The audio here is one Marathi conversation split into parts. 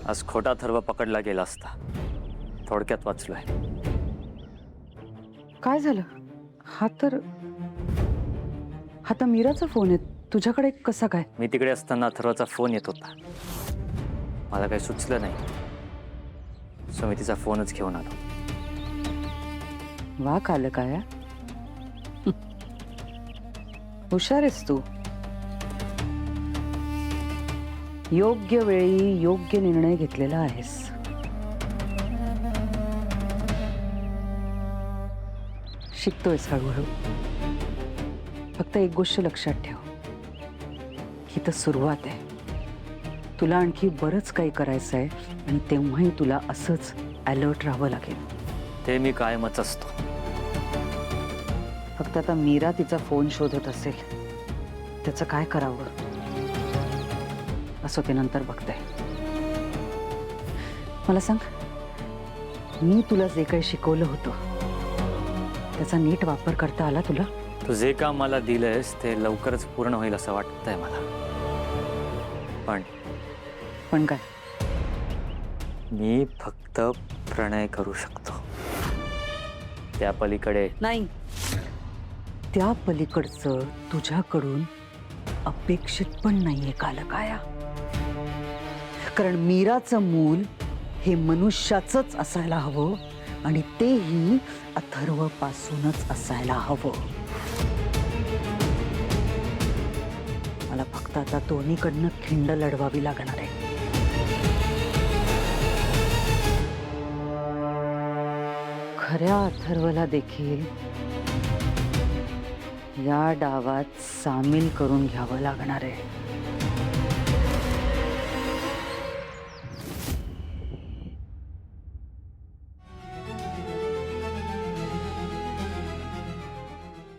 आज खोटा अथर्व पकडला गेला असता. थोडक्यात वाचलोय. काय झालं? हा तर मीराचा फोन आहे. तुझ्याकडे कसा काय? मी तिकडे असताना अथर्वचा फोन येत होता. मला काही सुचलं नाही, सो मी तिचा फोनच घेऊन आलो. वाक आलं काय? हुशार आहेस तू. योग्य वेळी योग्य निर्णय घेतलेला आहेस. शिकतोयस हळूहळू. फक्त एक गोष्ट लक्षात ठेव, ही तर सुरुवात आहे. तुला आणखी बरंच काही करायचं आहे आणि तेव्हाही तुला असंच अलर्ट राहावं लागेल. ते मी कायमच असतो. फक्त आता मीरा तिचा फोन शोधत असेल, त्याचं काय करावं असं ते नंतर बघते. मला सांग, मी तुला जे काही शिकवलं होतं त्याचा नीट वापर करता आला तुला? तू जे काम मला दिलंयस ते लवकरच पूर्ण होईल असं वाटतंय मला. पण काय? मी फक्त प्रणय करू शकतो. त्या पलीकडे नाही. त्या पलीकडचं तुझ्याकडून अपेक्षित पण नाहीये कालकाया. कारण मीराचं मूल हे मनुष्याचंच असायला हवं आणि तेही अथर्व पासूनच असायला हवं. मला फक्त आता दोन्हीकडनं खिंड लढवावी लागणार आहे. खऱ्या अथर्वला देखील या डावात सामील करून घ्यावं लागणार आहे.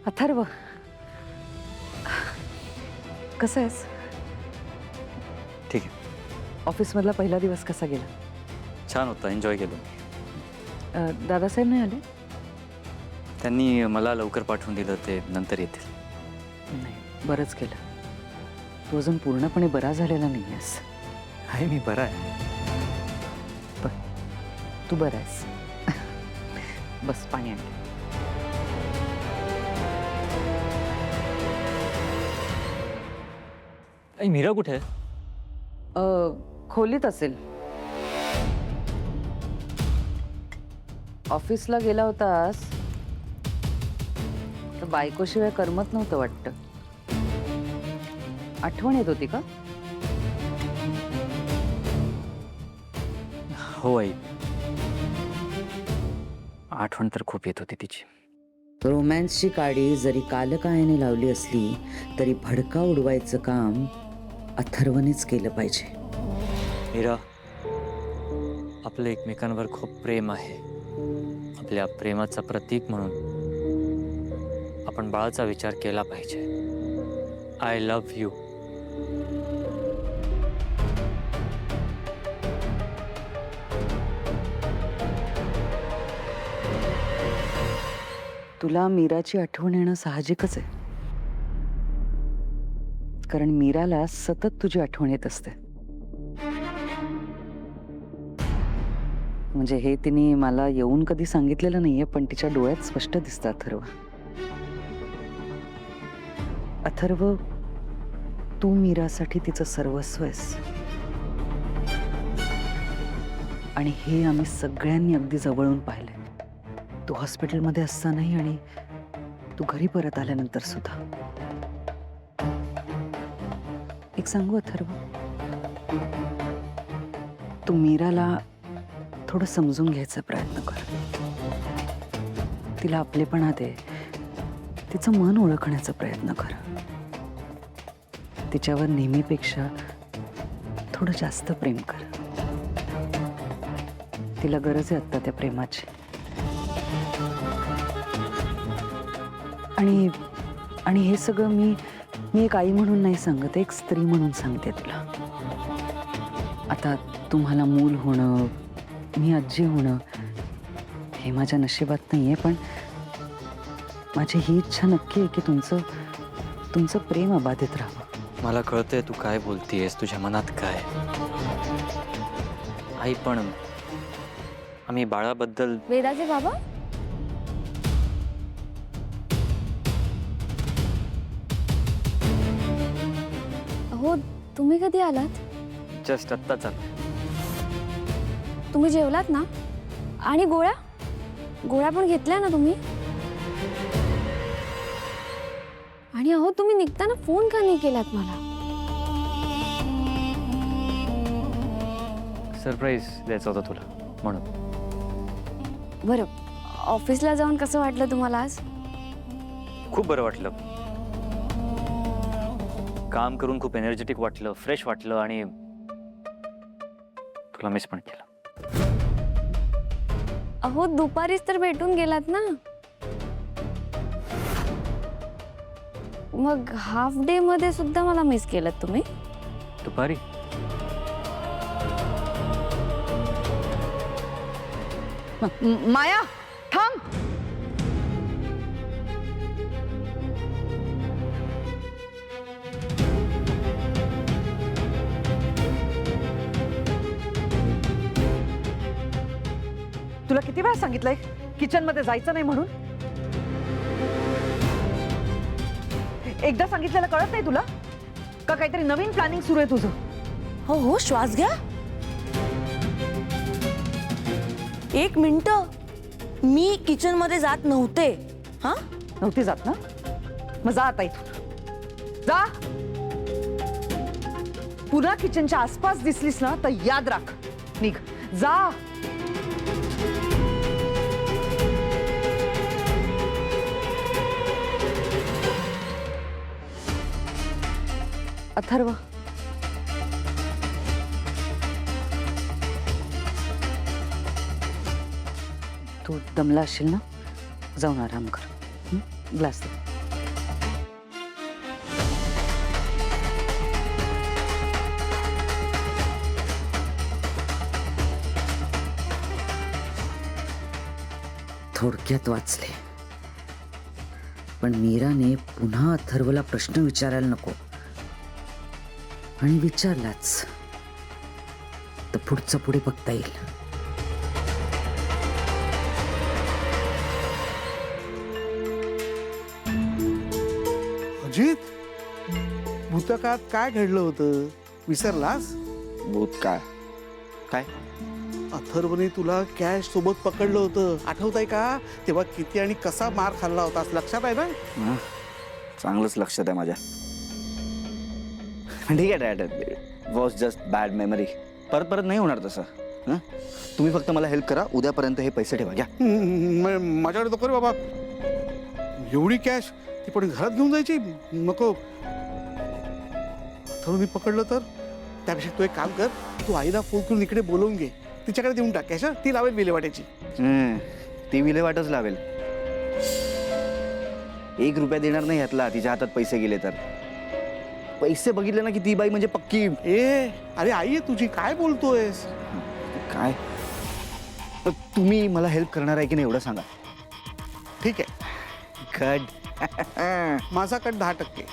अथर्व, कसं आहेस? ठीक आहे. ऑफिसमधला पहिला दिवस कसा गेला? छान होता, एन्जॉय केलं. दादासाहेब नाही आले? त्यांनी मला लवकर पाठवून दिलं, ते नंतर येतील. नाही, बरंच केलं. तू अजून पूर्णपणे बरा झालेला नाही आहेस. आहे, मी बरा आहे. तू बरा आहेस. बस पाणी आण. मीरा कुठे आहे? खोलीत असेल. ऑफिसला गेला होतास तर बायकोशिवाय करमत नव्हतं वाटतं. आठवण येत होती का? हो आई, आठवण तर खूप येत होती तिची. रोमॅन्सची काडी जरी कालकायाने लावली असली तरी भडका उडवायचं काम अथर्वनेच केलं पाहिजे. मीरा, आपलं एकमेकांवर खूप प्रेम आहे. आपल्या प्रेमाचं प्रतीक म्हणून आपण बाळाचा विचार केला पाहिजे. I love you. तुला मीराची आठवण येणं साहजिकच आहे, कारण मीराला सतत तुझी आठवण येत असते. म्हणजे हे तिने मला येऊन कधी सांगितलेलं नाहीये, पण तिच्या डोळ्यात स्पष्ट दिसतं अथर्व. अथर्व, तू मीरासाठी तिचं सर्वस्व आहेस. आणि हे आम्ही सगळ्यांनी अगदी जवळून पाहिलंय. तू हॉस्पिटलमध्ये असतानाही आणि तू घरी परत आल्यानंतर सुद्धा. एक सांगू अथर्व, तू मीराला थोडं समजून घ्यायचा प्रयत्न कर. तिला आपलेपणा दे. तिचं मन ओळखण्याचा प्रयत्न कर. तिच्यावर नेहमीपेक्षा थोडं जास्त प्रेम कर. तिला गरज आहे आत्ता त्या प्रेमाची. आणि हे सगळं मी एक आई म्हणून नाही सांगत, एक स्त्री म्हणून सांगते तुला. आता तुम्हाला मूल होणं, मी आजी होणं हे माझ्या नशिबात नाहीये, पण माझी ही इच्छा नक्की आहे की तुमचं प्रेम अबाधित राहावं. मला कळतंय तू काय बोलतेयस, तुझ्या मनात काय. आई पण आम्ही बाळाबद्दल वेदाचे बाबा? हो, तुम्ही कधी आलात? जस्ट आत्ताच आलो. तुम्ही जेवलात ना? आणि गोळ्या? गोळ्या पण घेतल्या ना तुम्ही? आणि अहो, तुम्ही निघताना फोन का नाही केलात मला? सरप्राईज द्यायचं होतं तुला म्हणून. बरं, ऑफिसला जाऊन कसं वाटलं तुम्हाला आज? खूप बरं वाटलं. काम करून खूप एनर्जेटिक वाटलं, फ्रेश वाटलं आणि तुला मिस पण केलं. अहो, दुपारीच तर भेटून गेलात ना. मग हाफ डे मध्ये सुद्धा मला मिस केलं तुम्ही? दुपारी माया थांब. तुला किती वेळा सांगितलंय किचन मध्ये जायचं नाही म्हणून? एकदा सांगितलेलं कळत नाही तुला का? काहीतरी नवीन प्लॅनिंग सुरू आहे तुझं? हो हो, श्वास घ्या. 1 मिनिट, मी किचन मध्ये जात नव्हते. हा, नव्हती जात ना? मग जा आता इथून जा. पुन्हा किचनच्या आसपास दिसलीस ना तर याद राख. निघ जा. अथर्व, तू दमला असशील ना? जाऊन आराम कर. ग्लास दे. थोडक्यात वाचले, पण मीराने पुन्हा अथर्वला प्रश्न विचारायला नको. आणि विचारलाच तर पुढचं पुढे बघता येईल. अजित, भूतकाळात काय घडलं होतं विसरलास? भूतकाळ काय? अथर्वने तुला कॅश सोबत पकडलं होतं, आठवतंय का? तेव्हा किती आणि कसा मार खाल्ला होतास, लक्षात आहे ना? चांगलंच लक्षात आहे माझ्या. ठीक आहे dad, was just bad memory. परत परत नाही होणार तसं. हं? तुम्ही फक्त मला हेल्प करा, उद्यापर्यंत हे पैसे ठेवा. घ्या. माझ्याकडे नको रे बाबा, एवढी कॅश ती पण घरात घेऊन जायची नको. अथर्वने पकडलं तर? त्यापेक्षा तू एक काम कर, तू आईला फोन करून इकडे बोलवून घे, तिच्याकडे देऊन टाक कॅश. ती लावेल विल्हेवाट्याची. ती विल्हेवाटच लावेल. 1 रुपया देणार नाही ह्यातला, तिच्या हातात पैसे गेले तर. पैसे बघितले ना की ती बाई म्हणजे पक्की. अरे आई आहे तुझी, काय बोलतोयस? काय तुम्ही मला हेल्प करणार आहे की नाही एवढं सांगा. ठीक आहे, गड. माझा कट 10%.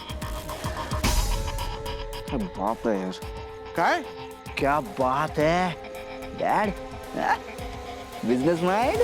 बाप आहे यार, काय? क्या बात है डॅड. Business mind.